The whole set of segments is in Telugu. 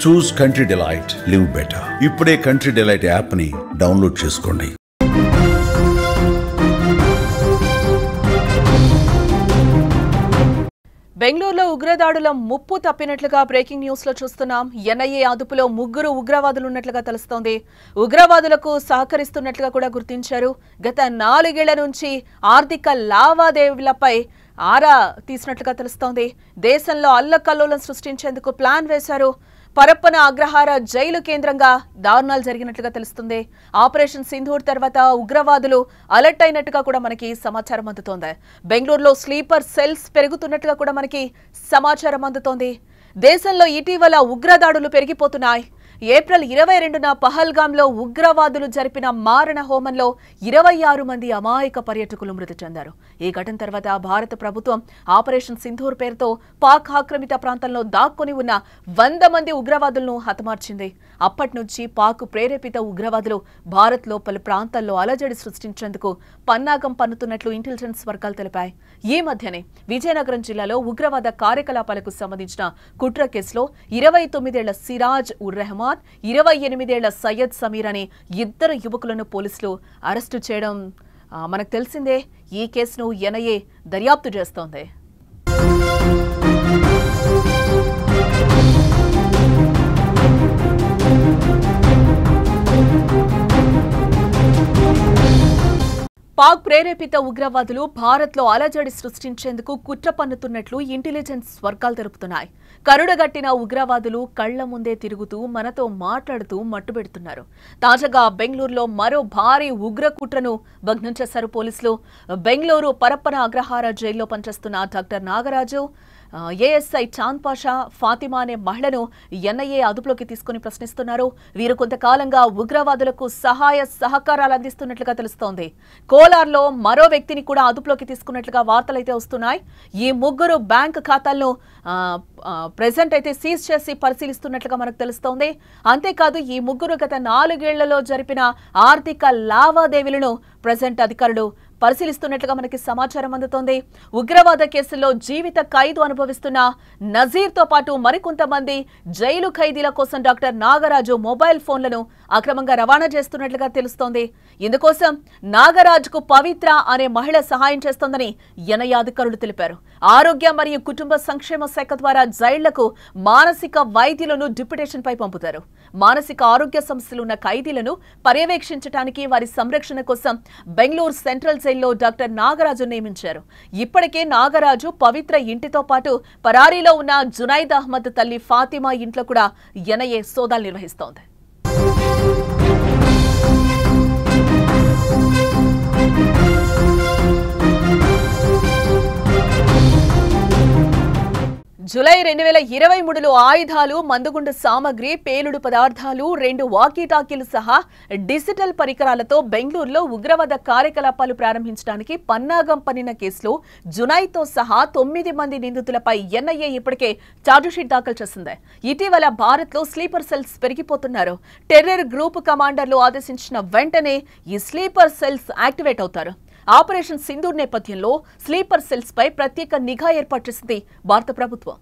చూస్ కంట్రీ డిలైట్, లివ్ బెటర్. ఇప్పుడే కంట్రీ డిలైట్ యాప్ ని డౌన్లోడ్ చేసుకోండి. బెంగళూరులో ఉగ్రదాడుల ముప్పు తప్పినట్లుగా బ్రేకింగ్ న్యూస్ లో చూస్తున్నాం. ఎన్ఐఏ అదుపులో 3 ఉగ్రవాదులు ఉన్నట్లుగా తెలుస్తోంది. ఉగ్రవాదులకు సహకరిస్తున్నట్లుగా కూడా గుర్తించారు. గత 4 ఏళ్ల నుంచి ఆర్థిక లావాదేవీలపై ఆరా తీసినట్లుగా తెలుస్తోంది. దేశంలో అల్లకల్లోలం సృష్టించేందుకు ప్లాన్ వేశారు. పరప్పన అగ్రహార జైలు కేంద్రంగా దారుణాలు జరిగినట్లుగా తెలుస్తుంది. ఆపరేషన్ సింధూర్ తర్వాత ఉగ్రవాదులు అలర్ట్ అయినట్టుగా కూడా మనకి సమాచారం అందుతోంది. బెంగళూరులో స్లీపర్ సెల్స్ పెరుగుతున్నట్టుగా కూడా మనకి సమాచారం అందుతోంది. దేశంలో ఇటీవల ఉగ్రదాడులు పెరిగిపోతున్నాయి. ఏప్రిల్ 22న పహల్గాంలో ఉగ్రవాదులు జరిపిన మారణ హోమంలో 26 మంది అమాయక పర్యాటకులు మృతి చెందారు. ఈ ఘటన తర్వాత భారత ప్రభుత్వం ఆపరేషన్ సింధూర్ పేరుతో పాక్ ఆక్రమిత ప్రాంతంలో దాక్కుని ఉన్న 100 మంది ఉగ్రవాదులను హతమార్చింది. అప్పటి నుంచి పాక్ ప్రేరేపిత ఉగ్రవాదులు భారత్లో పలు ప్రాంతాల్లో అలజడి సృష్టించేందుకు పన్నాగం పన్నుతున్నట్లు ఇంటెలిజెన్స్ వర్గాలు తెలిపాయి. ఈ మధ్యనే విజయనగరం జిల్లాలో ఉగ్రవాద కార్యకలాపాలకు సంబంధించిన కుట్ర కేసులో 29 ఏళ్ల సిరాజ్ ఉర్ రెహమాన్, 28 ఏళ్ల సయ్యద్ సమీర్ అనే 2 యువకులను పోలీసులు అరెస్టు చేయడం మనకు తెలిసిందే. ఈ కేసును ఎన్ఐఏ దర్యాప్తు చేస్తోంది. పాక్ ప్రేరేపిత ఉగ్రవాదులు భారత్లో అలజడి సృష్టించేందుకు కుట్ర పన్నుతున్నట్లు ఇంటెలిజెన్స్ వర్గాలు తెలుపుతున్నాయి. కరుడగట్టిన ఉగ్రవాదులు కళ్ల ముందే తిరుగుతూ మనతో మాట్లాడుతూ మట్టుబెడుతున్నారు. తాజాగా బెంగళూరులో మరో భారీ ఉగ్ర కుట్రను భగ్నం చేశారు పోలీసులు. బెంగళూరు పరప్పన అగ్రహార జైల్లో పనిచేస్తున్న డాక్టర్ నాగరాజు, ఏఎస్ఐ చాంద్ పాషా, ఫాతిమా అనే మహిళను ఎన్ఐఏ అదుపులోకి తీసుకుని ప్రశ్నిస్తున్నారు. వీరు కొంతకాలంగా ఉగ్రవాదులకు సహాయ సహకారాలు అందిస్తున్నట్లుగా తెలుస్తోంది. కోలార్లో మరో వ్యక్తిని కూడా అదుపులోకి తీసుకున్నట్లుగా వార్తలైతే వస్తున్నాయి. ఈ 3 బ్యాంక్ ఖాతాలను ప్రెజెంట్ అయితే సీజ్ చేసి పరిశీలిస్తున్నట్లుగా మనకు తెలుస్తోంది. అంతేకాదు ఈ 3 గత 4 ఏళ్లలో జరిపిన ఆర్థిక లావాదేవీలను ప్రెజెంట్ అధికారులు పరిశీలిస్తున్నట్లుగా మనకి సమాచారం అందుతోంది. ఉగ్రవాద కేసుల్లో జీవిత ఖైదు అనుభవిస్తున్న నజీర్తో పాటు మరికొంతమంది జైలు ఖైదీల కోసం డాక్టర్ నాగరాజు మొబైల్ ఫోన్లను అక్రమంగా రవాణా చేస్తున్నట్లుగా తెలుస్తోంది. ఇందుకోసం నాగరాజుకు పవిత్ర అనే మహిళ సహాయం చేస్తోందని ఎన్ఐఏ అధికారులు తెలిపారు. ఆరోగ్య మరియు కుటుంబ సంక్షేమ శాఖ ద్వారా జైళ్లకు మానసిక వైద్యులను డిప్యుటేషన్ పై పంపుతారు. మానసిక ఆరోగ్య సమస్యలు ఉన్న ఖైదీలను పర్యవేక్షించడానికి, వారి సంరక్షణ కోసం బెంగళూరు సెంట్రల్ జైల్లో డాక్టర్ నాగరాజు నియమించారు. ఇప్పటికే నాగరాజు పవిత్ర ఇంటితో పాటు పరారీలో ఉన్న జునైద్ అహ్మద్ తల్లి ఫాతిమా ఇంట్లో కూడా ఎన్ఐఏ సోదాలు నిర్వహిస్తోంది. జూలై 2023లో ఆయుధాలు, మందుగుండు సామగ్రి, పేలుడు పదార్థాలు, 2 వాకీటాకీలు సహా డిజిటల్ పరికరాలతో బెంగళూరులో ఉగ్రవాద కార్యకలాపాలు ప్రారంభించడానికి పన్నాగం పన్నిన కేసులో జునైద్తో సహా 9 మంది నిందితులపై ఎన్ఐఏ ఇప్పటికే ఛార్జిషీట్ దాఖలు చేసింది. ఇటీవల భారత్లో స్లీపర్ సెల్స్ పెరిగిపోతున్నారు. టెర్రర్ గ్రూప్ కమాండర్లు ఆదేశించిన వెంటనే ఈ స్లీపర్ సెల్స్ యాక్టివేట్ అవుతారు. ఆపరేషన్ సింధూర్ నేపథ్యంలో స్లీపర్ సెల్స్ పై ప్రత్యేక నిఘా ఏర్పాటు చేసింది భారత ప్రభుత్వం.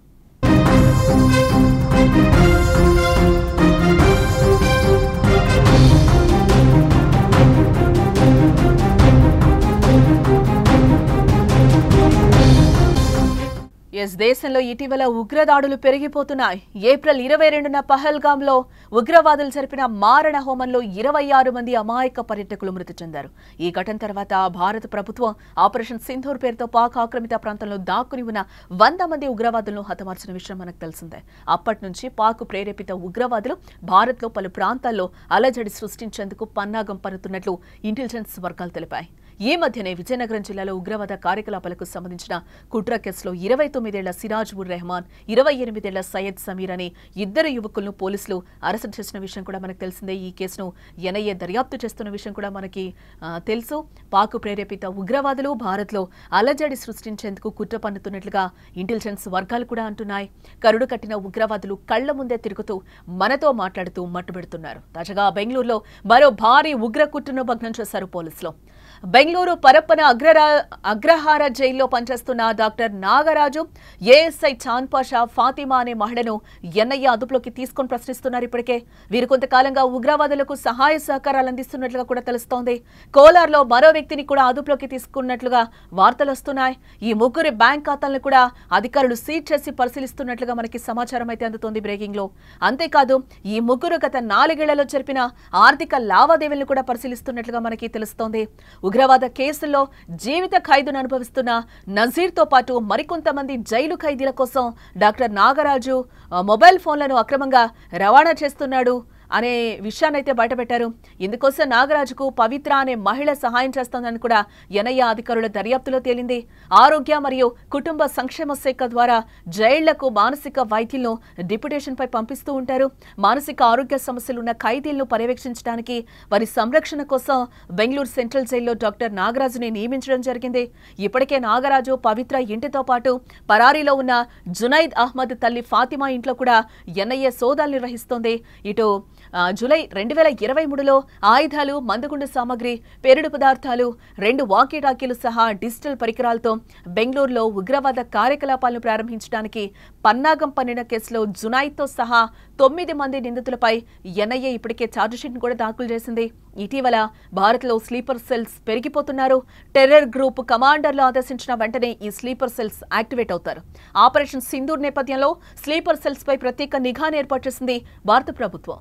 దేశంలో ఇటీవల ఉగ్రదాడులు పెరిగిపోతున్నాయి. ఏప్రిల్ 22న పహల్గాంలో ఉగ్రవాదులు జరిపిన మారణ హోమంలో 26 మంది అమాయక పర్యాటకులు మృతి చెందారు. ఈ ఘటన తర్వాత భారత ప్రభుత్వం ఆపరేషన్ సింధూర్ పేరుతో పాక్ ఆక్రమిత ప్రాంతంలో దాక్కుని ఉన్న 100 మంది ఉగ్రవాదులను హతమార్చిన విషయం మనకు తెలిసిందే. అప్పటి నుంచి పాక్ ప్రేరేపిత ఉగ్రవాదులు భారత్లో పలు ప్రాంతాల్లో అలజడి సృష్టించేందుకు పన్నాగం పన్నుతున్నట్లు ఇంటెలిజెన్స్ వర్గాలు తెలిపాయి. ఈ మధ్యనే విజయనగరం జిల్లాలో ఉగ్రవాద కార్యకలాపాలకు సంబంధించిన కుట్ర కేసులో 29 ఏళ్ల సిరాజ్ ఉర్ రెహమాన్, 28 ఏళ్ల సయ్యద్ సమీర్ అనే 2 యువకులను పోలీసులు అరెస్టు చేసిన విషయం కూడా మనకు తెలిసిందే. ఈ కేసును ఎన్ఐఏ దర్యాప్తు చేస్తున్న విషయం కూడా మనకి తెలుసు. పాక్ ప్రేరేపిత ఉగ్రవాదులు భారత్లో అలజడి సృష్టించేందుకు కుట్ర పన్నుతున్నట్లుగా ఇంటెలిజెన్స్ వర్గాలు కూడా అంటున్నాయి. కరుడు కట్టిన ఉగ్రవాదులు కళ్ల ముందే తిరుగుతూ మనతో మాట్లాడుతూ మట్టుబెడుతున్నారు. తాజాగా బెంగళూరులో మరో భారీ ఉగ్ర కుట్రను భగ్నం చేశారు పోలీసులు. బెంగళూరు పరప్పన అగ్రహార జైల్లో పనిచేస్తున్న డాక్టర్ నాగరాజు, ఏఎస్ఐ చాన్ పాషా, ఫాతిమా అనే మహిళను ఎన్ఐఏ అదుపులోకి తీసుకొని ప్రశ్నిస్తున్నారు. ఇప్పటికే వీరు కొంతకాలంగా ఉగ్రవాదులకు సహాయ సహకారాలు అందిస్తున్నట్లుగా కూడా తెలుస్తోంది. కోలార్లో మరో వ్యక్తిని కూడా అదుపులోకి తీసుకున్నట్లుగా వార్తలు వస్తున్నాయి. ఈ ముగ్గురి బ్యాంక్ ఖాతాలను కూడా అధికారులు సీజ్ చేసి పరిశీలిస్తున్నట్లుగా మనకి సమాచారం అయితే అందుతోంది బ్రేకింగ్ లో. అంతేకాదు ఈ ముగ్గురు గత 4 ఏళ్లలో జరిపిన ఆర్థిక లావాదేవీలను కూడా పరిశీలిస్తున్నట్లుగా మనకి తెలుస్తోంది. ఉగ్రవాద కేసుల్లో జీవిత ఖైదును అనుభవిస్తున్న నజీర్తో పాటు మరికొంతమంది జైలు ఖైదీల కోసం డాక్టర్ నాగరాజు మొబైల్ ఫోన్లను అక్రమంగా రవాణా చేస్తున్నాడు అనే విషయాన్ని అయితే బయటపెట్టారు. ఇందుకోసం నాగరాజుకు పవిత్ర అనే మహిళ సహాయం చేస్తోందని కూడా ఎన్ఐఏ అధికారుల దర్యాప్తులో తేలింది. ఆరోగ్య మరియు కుటుంబ సంక్షేమ శాఖ ద్వారా జైళ్లకు మానసిక వైద్యులను డిప్యుటేషన్ పై పంపిస్తూ ఉంటారు. మానసిక ఆరోగ్య సమస్యలు ఉన్న ఖైదీలను పర్యవేక్షించడానికి వారి సంరక్షణ కోసం బెంగళూరు సెంట్రల్ జైల్లో డాక్టర్ నాగరాజుని నియమించడం జరిగింది. ఇప్పటికే నాగరాజు పవిత్ర ఇంటితో పాటు పరారీలో ఉన్న జునైద్ అహ్మద్ తల్లి ఫాతిమా ఇంట్లో కూడా ఎన్ఐఏ సోదాలు నిర్వహిస్తోంది. ఇటు జూలై 2023లో ఆయుధాలు, మందుగుండు సామగ్రి, పేలుడు పదార్థాలు, 2 వాకీటాకీలు సహా డిజిటల్ పరికరాలతో బెంగళూరులో ఉగ్రవాద కార్యకలాపాలను ప్రారంభించడానికి పన్నాగం పన్నిన కేసులో జునైద్తో సహా 9 మంది నిందితులపై ఎన్ఐఏ ఇప్పటికే ఛార్జిషీట్ను కూడా దాఖలు చేసింది. ఇటీవల భారత్లో స్లీపర్ సెల్స్ పెరిగిపోతున్నారు. టెర్రర్ గ్రూప్ కమాండర్లు ఆదేశించిన వెంటనే ఈ స్లీపర్ సెల్స్ యాక్టివేట్ అవుతారు. ఆపరేషన్ సింధూర్ నేపథ్యంలో స్లీపర్ సెల్స్ పై ప్రత్యేక నిఘాను ఏర్పాటు చేసింది భారత ప్రభుత్వం.